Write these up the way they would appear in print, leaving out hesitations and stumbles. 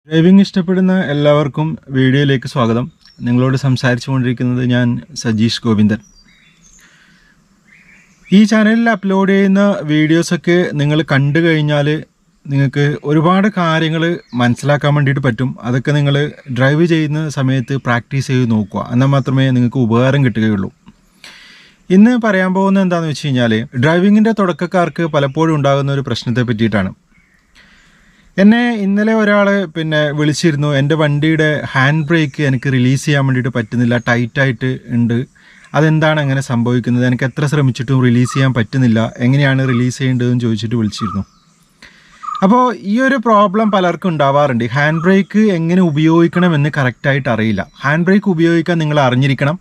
Driving ഇഷ്ടപ്പെടുന്ന എല്ലാവർക്കും വീഡിയോയിലേക്ക് സ്വാഗതം. നിങ്ങളോട് സംസാരിച്ചു കൊണ്ടിരിക്കുന്നത് ഞാൻ സജീഷ് ഗോവിന്ദൻ. ഈ ചാനലിൽ അപ്ലോഡ് ചെയ്യുന്ന വീഡിയോസൊക്കെ നിങ്ങൾ കണ്ടു കഴിഞ്ഞാൽ നിങ്ങൾക്ക് ഒരുപാട് കാര്യങ്ങൾ മനസ്സിലാക്കാൻ വേണ്ടിയിട്ട് പറ്റും. അതൊക്കെ നിങ്ങൾ ഡ്രൈവ് ചെയ്യുന്ന സമയത്ത് പ്രാക്ടീസ് ചെയ്ത് നോക്കുക, എന്നാൽ മാത്രമേ നിങ്ങൾക്ക് ഉപകാരം കിട്ടുകയുള്ളൂ. ഇന്ന് പറയാൻ പോകുന്നത് എന്താണെന്ന് വെച്ച് കഴിഞ്ഞാൽ, ഡ്രൈവിങ്ങിൻ്റെ തുടക്കക്കാർക്ക് പലപ്പോഴും ഉണ്ടാകുന്ന ഒരു പ്രശ്നത്തെ പറ്റിയിട്ടാണ്. എന്നെ ഇന്നലെ ഒരാൾ വിളിച്ചിരുന്നു. എൻ്റെ വണ്ടിയുടെ ഹാൻഡ് ബ്രേക്ക് എനിക്ക് റിലീസ് ചെയ്യാൻ വേണ്ടിയിട്ട് പറ്റുന്നില്ല, ടൈറ്റായിട്ട് ഉണ്ട്. അതെന്താണ് അങ്ങനെ സംഭവിക്കുന്നത്, എനിക്ക് എത്ര ശ്രമിച്ചിട്ടും റിലീസ് ചെയ്യാൻ പറ്റുന്നില്ല, എങ്ങനെയാണ് റിലീസ് ചെയ്യേണ്ടതെന്ന് ചോദിച്ചിട്ട് വിളിച്ചിരുന്നു. അപ്പോൾ ഈ ഒരു പ്രോബ്ലം പലർക്കും ഉണ്ടാവാറുണ്ട്. ഹാൻഡ് ബ്രേക്ക് എങ്ങനെ ഉപയോഗിക്കണമെന്ന് കറക്റ്റായിട്ട് അറിയില്ല. ഹാൻഡ് ബ്രേക്ക് ഉപയോഗിക്കാൻ നിങ്ങൾ അറിഞ്ഞിരിക്കണം.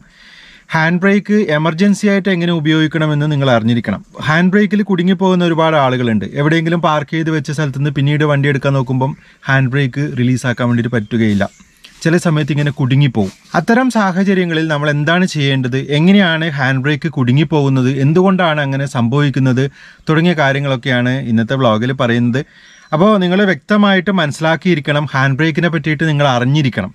ഹാൻഡ് ബ്രേക്ക് എമർജൻസി ആയിട്ട് എങ്ങനെ ഉപയോഗിക്കണമെന്ന് നിങ്ങൾ അറിഞ്ഞിരിക്കണം. ഹാൻഡ് ബ്രേക്കിൽ കുടുങ്ങിപ്പോകുന്ന ഒരുപാട് ആളുകളുണ്ട്. എവിടെയെങ്കിലും പാർക്ക് ചെയ്ത് വെച്ച സ്ഥലത്ത് നിന്ന് പിന്നീട് വണ്ടി എടുക്കാൻ നോക്കുമ്പം ഹാൻഡ് ബ്രേക്ക് റിലീസാക്കാൻ വേണ്ടിയിട്ട് പറ്റുകയില്ല. ചില സമയത്ത് ഇങ്ങനെ കുടുങ്ങിപ്പോകും. അത്തരം സാഹചര്യങ്ങളിൽ നമ്മൾ എന്താണ് ചെയ്യേണ്ടത്, എങ്ങനെയാണ് ഹാൻഡ് ബ്രേക്ക് കുടുങ്ങിപ്പോകുന്നത്, എന്തുകൊണ്ടാണ് അങ്ങനെ സംഭവിക്കുന്നത് തുടങ്ങിയ കാര്യങ്ങളൊക്കെയാണ് ഇന്നത്തെ വ്ളോഗിൽ പറയുന്നത്. അപ്പോൾ നിങ്ങൾ വ്യക്തമായിട്ട് മനസ്സിലാക്കിയിരിക്കണം. ഹാൻഡ് ബ്രേക്കിനെ പറ്റിയിട്ട് നിങ്ങൾ അറിഞ്ഞിരിക്കണം.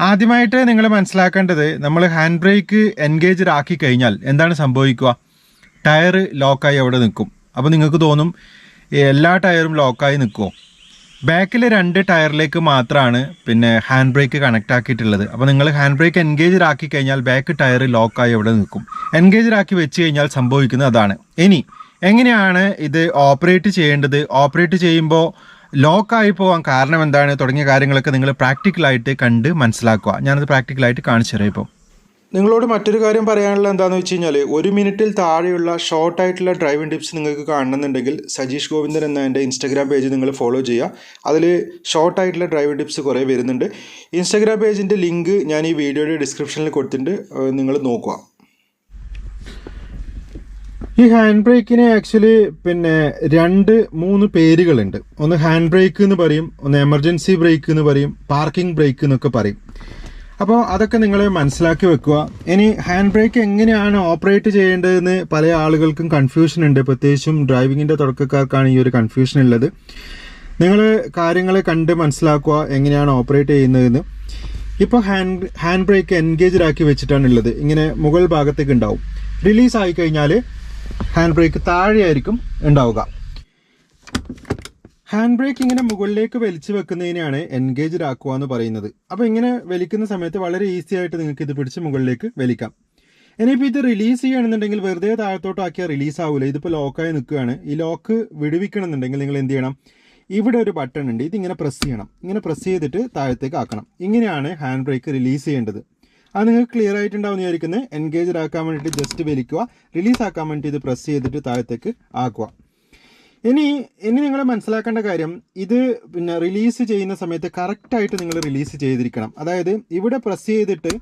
ആദ്യമായിട്ട് നിങ്ങൾ മനസ്സിലാക്കേണ്ടത്, നമ്മൾ ഹാൻഡ് ബ്രേക്ക് എൻഗേജ്ഡ് ആക്കി കഴിഞ്ഞാൽ എന്താണ് സംഭവിക്കുക? ടയർ ലോക്കായി അവിടെ നിൽക്കും. അപ്പോൾ നിങ്ങൾക്ക് തോന്നും എല്ലാ ടയറും ലോക്കായി നിൽക്കുമോ? ബാക്കിൽ 2 ടയറിലേക്ക് മാത്രമാണ് ഹാൻഡ് ബ്രേക്ക് കണക്റ്റ് ആക്കിയിട്ടുള്ളത്. അപ്പോൾ നിങ്ങൾ ഹാൻഡ് ബ്രേക്ക് എൻഗേജ്ഡ് ആക്കി കഴിഞ്ഞാൽ ബാക്ക് ടയർ ലോക്കായി അവിടെ നിൽക്കും. എൻഗേജ്ഡ് ആക്കി വെച്ച് കഴിഞ്ഞാൽ സംഭവിക്കുന്നത് അതാണ്. ഇനി എങ്ങനെയാണ് ഇത് ഓപ്പറേറ്റ് ചെയ്യേണ്ടത്, ഓപ്പറേറ്റ് ചെയ്യുമ്പോൾ ലോക്കായി പോകാൻ കാരണം എന്താണ് തുടങ്ങിയ കാര്യങ്ങളൊക്കെ നിങ്ങൾ പ്രാക്ടിക്കലായിട്ട് കണ്ട് മനസ്സിലാക്കുക. ഞാനത് പ്രാക്ടിക്കലായിട്ട് കാണിച്ചു തരാം. ഇപ്പോൾ നിങ്ങളോട് മറ്റൊരു കാര്യം പറയാനുള്ളത് എന്താണെന്ന് വെച്ച് കഴിഞ്ഞാൽ, 1 മിനിറ്റിൽ താഴെയുള്ള ഷോർട്ടായിട്ടുള്ള ഡ്രൈവിംഗ് ടിപ്സ് നിങ്ങൾക്ക് കാണണമെന്നുണ്ടെങ്കിൽ സജീഷ് ഗോവിന്ദൻ എന്ന എൻ്റെ ഇൻസ്റ്റാഗ്രാം പേജ് നിങ്ങൾ ഫോളോ ചെയ്യുക. അതിൽ ഷോർട്ടായിട്ടുള്ള ഡ്രൈവിംഗ് ടിപ്സ് കുറേ വരുന്നുണ്ട്. ഇൻസ്റ്റാഗ്രാം പേജിൻ്റെ ലിങ്ക് ഞാൻ ഈ വീഡിയോയുടെ ഡിസ്ക്രിപ്ഷനിൽ കൊടുത്തിട്ടുണ്ട്, നിങ്ങൾ നോക്കുക. ഈ ഹാൻഡ് ബ്രേക്കിന് ആക്ച്വലി 2-3 പേരുകളുണ്ട്. ഒന്ന് ഹാൻഡ് ബ്രേക്ക് എന്ന് പറയും, ഒന്ന് എമർജൻസി ബ്രേക്ക് എന്ന് പറയും, പാർക്കിംഗ് ബ്രേക്ക് എന്നൊക്കെ പറയും. അപ്പോൾ അതൊക്കെ നിങ്ങൾ മനസ്സിലാക്കി വെക്കുക. ഇനി ഹാൻഡ് ബ്രേക്ക് എങ്ങനെയാണ് ഓപ്പറേറ്റ് ചെയ്യേണ്ടതെന്ന് പല ആളുകൾക്കും കൺഫ്യൂഷൻ ഉണ്ട്. പ്രത്യേകിച്ചും ഡ്രൈവിങ്ങിൻ്റെ തുടക്കക്കാർക്കാണ് ഈ ഒരു കൺഫ്യൂഷൻ ഉള്ളത്. നിങ്ങൾ കാര്യങ്ങളെ കണ്ട് മനസ്സിലാക്കുക എങ്ങനെയാണ് ഓപ്പറേറ്റ് ചെയ്യുന്നതെന്ന്. ഇപ്പോൾ ഹാൻഡ് ബ്രേക്ക് എൻഗേജ്ഡ് ആക്കി വെച്ചിട്ടാണുള്ളത്. ഇങ്ങനെ മുകൾ ഭാഗത്തേക്ക് ഉണ്ടാവും. റിലീസ് ആയി കഴിഞ്ഞാൽ ഹാൻഡ് ബ്രേക്ക് താഴെയായിരിക്കും ഉണ്ടാവുക. ഹാൻഡ് ബ്രേക്ക് ഇങ്ങനെ മുകളിലേക്ക് വലിച്ചു വെക്കുന്നതിനാണ് എൻഗേജ്ഡ് ആക്കുക എന്ന് പറയുന്നത്. അപ്പോൾ ഇങ്ങനെ വലിക്കുന്ന സമയത്ത് വളരെ ഈസി ആയിട്ട് നിങ്ങൾക്ക് ഇത് പിടിച്ച് മുകളിലേക്ക് വലിക്കാം. ഇനിയിപ്പോൾ ഇത് റിലീസ് ചെയ്യണമെന്നുണ്ടെങ്കിൽ വെറുതെ താഴത്തോട്ടാക്കിയാൽ റിലീസ് ആവില്ല. ഇതിപ്പോൾ ലോക്കായി നിൽക്കുകയാണ്. ഈ ലോക്ക് വിടുവിക്കണമെന്നുണ്ടെങ്കിൽ നിങ്ങൾ എന്ത് ചെയ്യണം? ഇവിടെ ഒരു ബട്ടൺ ഉണ്ട്, ഇതിങ്ങനെ പ്രസ് ചെയ്യണം. ഇങ്ങനെ പ്രസ് ചെയ്തിട്ട് താഴത്തേക്ക് ആക്കണം. ഇങ്ങനെയാണ് ഹാൻഡ് ബ്രേക്ക് റിലീസ് ചെയ്യേണ്ടത്. അത് നിങ്ങൾക്ക് ക്ലിയർ ആയിട്ടുണ്ടാവും വിചാരിക്കുന്നത്. എൻഗേജ്ഡ് ആക്കാൻ വേണ്ടിയിട്ട് ജസ്റ്റ് വലിക്കുക, റിലീസ് ആക്കാൻ വേണ്ടിയിട്ട് ഇത് പ്രസ് ചെയ്തിട്ട് താഴത്തേക്ക് ആക്കുക. ഇനി നിങ്ങൾ മനസ്സിലാക്കേണ്ട കാര്യം, ഇത് റിലീസ് ചെയ്യുന്ന സമയത്ത് കറക്റ്റായിട്ട് നിങ്ങൾ റിലീസ് ചെയ്തിരിക്കണം. അതായത് ഇവിടെ പ്രസ് ചെയ്തിട്ട്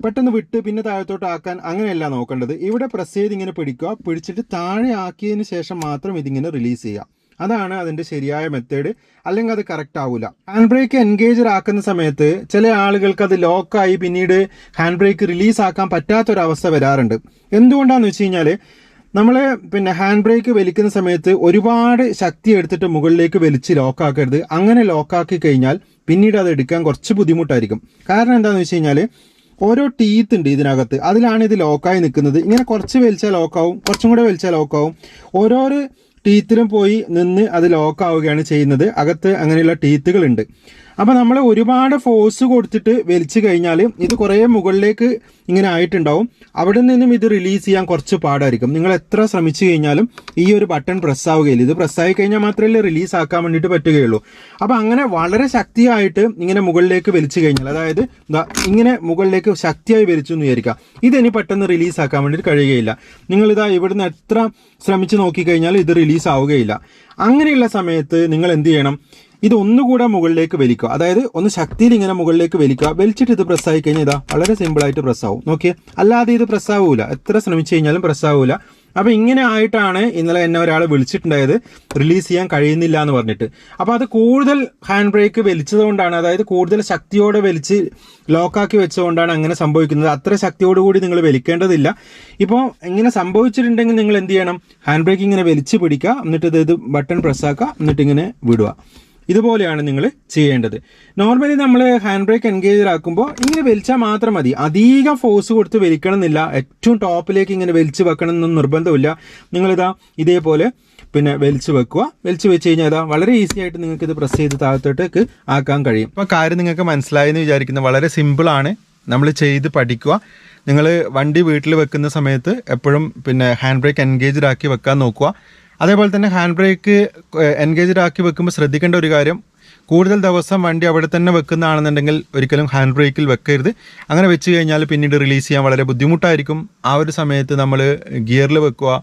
പെട്ടെന്ന് വിട്ട് പിന്നെ താഴത്തോട്ട് ആക്കാൻ അങ്ങനെയല്ല നോക്കേണ്ടത്. ഇവിടെ പ്രസ് ചെയ്ത് ഇങ്ങനെ പിടിക്കുക, പിടിച്ചിട്ട് താഴെ ആക്കിയതിന് ശേഷം മാത്രം ഇതിങ്ങനെ റിലീസ് ചെയ്യുക. അതാണ് അതിൻ്റെ ശരിയായ മെത്തേഡ്. അല്ലെങ്കിൽ അത് കറക്റ്റ് ആവില്ല. ഹാൻഡ് ബ്രേക്ക് എൻഗേജ്ഡ് ആക്കുന്ന സമയത്ത് ചില ആളുകൾക്ക് അത് ലോക്കായി പിന്നീട് ഹാൻഡ് ബ്രേക്ക് റിലീസ് ആക്കാൻ പറ്റാത്തൊരവസ്ഥ വരാറുണ്ട്. എന്തുകൊണ്ടാണെന്ന് വെച്ച് കഴിഞ്ഞാൽ, നമ്മൾ ഹാൻഡ് ബ്രേക്ക് വലിക്കുന്ന സമയത്ത് ഒരുപാട് ശക്തി എടുത്തിട്ട് മുകളിലേക്ക് വലിച്ച് ലോക്കാക്കരുത്. അങ്ങനെ ലോക്കാക്കി കഴിഞ്ഞാൽ പിന്നീട് അത് എടുക്കാൻ കുറച്ച് ബുദ്ധിമുട്ടായിരിക്കും. കാരണം എന്താണെന്ന് വെച്ച് കഴിഞ്ഞാൽ, ഓരോ ടീത്ത് ഉണ്ട് ഇതിനകത്ത്, അതിലാണ് ഇത് ലോക്കായി നിൽക്കുന്നത്. ഇങ്ങനെ കുറച്ച് വലിച്ചാൽ ലോക്കാവും, കുറച്ചും കൂടെ വലിച്ചാൽ ലോക്കാവും. ഓരോരോ ടീത്തിലും പോയി നിന്ന് അത് ലോക്കാവുകയാണ് ചെയ്യുന്നത്. അകത്ത് അങ്ങനെയുള്ള ടീത്തുകളുണ്ട്. അപ്പോൾ നമ്മൾ ഒരുപാട് ഫോഴ്സ് കൊടുത്തിട്ട് വലിച്ചു കഴിഞ്ഞാൽ ഇത് കുറേ മുകളിലേക്ക് ഇങ്ങനെ ആയിട്ടുണ്ടാവും. അവിടെ നിന്നും ഇത് റിലീസ് ചെയ്യാൻ കുറച്ച് പാടായിരിക്കും. നിങ്ങൾ എത്ര ശ്രമിച്ചു കഴിഞ്ഞാലും ഈ ഒരു ബട്ടൺ പ്രസ്സാവുകയില്ല. ഇത് പ്രസ്സായി കഴിഞ്ഞാൽ മാത്രമല്ലേ റിലീസ് ആക്കാൻ വേണ്ടിയിട്ട് പറ്റുകയുള്ളൂ. അപ്പോൾ അങ്ങനെ വളരെ ശക്തിയായിട്ട് ഇങ്ങനെ മുകളിലേക്ക് വലിച്ചു കഴിഞ്ഞാൽ, അതായത് ഇങ്ങനെ മുകളിലേക്ക് ശക്തിയായി വലിച്ചു എന്ന് വിചാരിക്കുക, ഇതിനി പെട്ടെന്ന് റിലീസ് ആക്കാൻ വേണ്ടിയിട്ട് കഴിയുകയില്ല. നിങ്ങളിതാ ഇവിടുന്ന് എത്ര ശ്രമിച്ച് നോക്കിക്കഴിഞ്ഞാൽ ഇത് റിലീസ് ആവുകയില്ല. അങ്ങനെയുള്ള സമയത്ത് നിങ്ങൾ എന്ത് ചെയ്യണം? ഇത് ഒന്നുകൂടെ മുകളിലേക്ക് വലിക്കുക. അതായത് ഒന്ന് ശക്തിയിൽ ഇങ്ങനെ മുകളിലേക്ക് വലിക്കുക. വലിച്ചിട്ട് ഇത് പ്രസ്സായി കഴിഞ്ഞാൽ ഇതാ വളരെ സിമ്പിളായിട്ട് പ്രസ്സാവും. നോക്കിയേ, അല്ലാതെ ഇത് പ്രസ്സാവൂല. എത്ര ശ്രമിച്ചു കഴിഞ്ഞാലും പ്രസ്സാവൂല. അപ്പോൾ ഇങ്ങനെ ആയിട്ടാണ് ഇന്നലെ എന്നെ ഒരാൾ വിളിച്ചിട്ടുണ്ടായത്, റിലീസ് ചെയ്യാൻ കഴിയുന്നില്ല എന്ന് പറഞ്ഞിട്ട്. അപ്പോൾ അത് കൂടുതൽ ഹാൻഡ് ബ്രേക്ക് വലിച്ചതുകൊണ്ടാണ്, അതായത് കൂടുതൽ ശക്തിയോടെ വലിച്ച് ലോക്കാക്കി വെച്ചുകൊണ്ടാണ് അങ്ങനെ സംഭവിക്കുന്നത്. അത്ര ശക്തിയോടുകൂടി നിങ്ങൾ വലിക്കേണ്ടതില്ല. ഇപ്പോൾ ഇങ്ങനെ സംഭവിച്ചിട്ടുണ്ടെങ്കിൽ നിങ്ങൾ എന്ത് ചെയ്യണം? ഹാൻഡ് ബ്രേക്ക് ഇങ്ങനെ വലിച്ച് പിടിക്കുക, എന്നിട്ട് ഇത് ബട്ടൺ പ്രസ്സാക്കുക, എന്നിട്ട് ഇങ്ങനെ വിടുക. ഇതുപോലെയാണ് നിങ്ങൾ ചെയ്യേണ്ടത്. നോർമലി നമ്മൾ ഹാൻഡ് ബ്രേക്ക് എൻഗേജർ ആക്കുമ്പോൾ ഇങ്ങനെ വലിച്ചാൽ മാത്രം മതി, അധികം ഫോഴ്സ് കൊടുത്ത് വലിക്കണം എന്നില്ല. ഏറ്റവും ടോപ്പിലേക്ക് ഇങ്ങനെ വലിച്ച് വെക്കണം എന്നൊന്നും നിർബന്ധമില്ല. നിങ്ങളിതാ ഇതേപോലെ പിന്നെ വലിച്ച് വെക്കുക. വലിച്ച് വെച്ച് കഴിഞ്ഞാൽ ഇതാ വളരെ ഈസി ആയിട്ട് നിങ്ങൾക്ക് ഇത് പ്രസ് ചെയ്ത് താഴത്തോട്ടേക്ക് ആക്കാൻ കഴിയും. അപ്പോൾ കാര്യം നിങ്ങൾക്ക് മനസ്സിലായി എന്ന് വിചാരിക്കുന്നത് വളരെ സിമ്പിളാണ്, നമ്മൾ ചെയ്ത് പഠിക്കുക. നിങ്ങൾ വണ്ടി വീട്ടിൽ വെക്കുന്ന സമയത്ത് എപ്പോഴും പിന്നെ ഹാൻഡ് ബ്രേക്ക് എൻഗേജ്ഡ് ആക്കി വെക്കാൻ നോക്കുക. അതേപോലെ തന്നെ ഹാൻഡ് ബ്രേക്ക് എൻഗേജ്ഡ് ആക്കി വെക്കുമ്പോൾ ശ്രദ്ധിക്കേണ്ട ഒരു കാര്യം, കൂടുതൽ ദിവസം വണ്ടി അവിടെ തന്നെ വെക്കുന്നതാണെന്നുണ്ടെങ്കിൽ ഒരിക്കലും ഹാൻഡ് ബ്രേക്കിൽ വെക്കരുത്. അങ്ങനെ വെച്ച് കഴിഞ്ഞാൽ പിന്നീട് റിലീസ് ചെയ്യാൻ വളരെ ബുദ്ധിമുട്ടായിരിക്കും. ആ ഒരു സമയത്ത് നമ്മൾ ഗിയറിൽ വെക്കുക,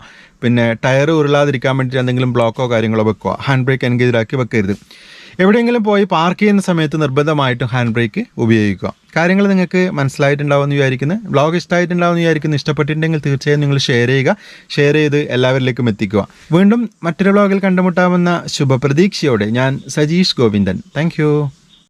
പിന്നെ ടയർ ഉരുളാതിരിക്കാൻ വേണ്ടിയിട്ട് എന്തെങ്കിലും ബ്ലോക്കോ കാര്യങ്ങളോ വെക്കുക. ഹാൻഡ് ബ്രേക്ക് എൻഗേജ്ഡ് ആക്കി വെക്കരുത്. എവിടെയെങ്കിലും പോയി പാർക്ക് ചെയ്യുന്ന സമയത്ത് നിർബന്ധമായിട്ടും ഹാൻഡ് ബ്രേക്ക് ഉപയോഗിക്കുക. കാര്യങ്ങൾ നിങ്ങൾക്ക് മനസ്സിലായിട്ടുണ്ടാവുമെന്ന് വിചാരിക്കുന്നു. വ്ളോഗ് ഇഷ്ടമായിട്ടുണ്ടാവുമെന്ന് വിചാരിക്കുന്നു. ഇഷ്ടപ്പെട്ടിട്ടുണ്ടെങ്കിൽ തീർച്ചയായും നിങ്ങൾ ഷെയർ ചെയ്യുക. ഷെയർ ചെയ്ത് എല്ലാവരിലേക്കും എത്തിക്കുക. വീണ്ടും മറ്റൊരു വ്ളോഗിൽ കണ്ടുമുട്ടാമെന്ന ശുഭപ്രതീക്ഷയോടെ ഞാൻ സജീഷ് ഗോവിന്ദൻ. താങ്ക്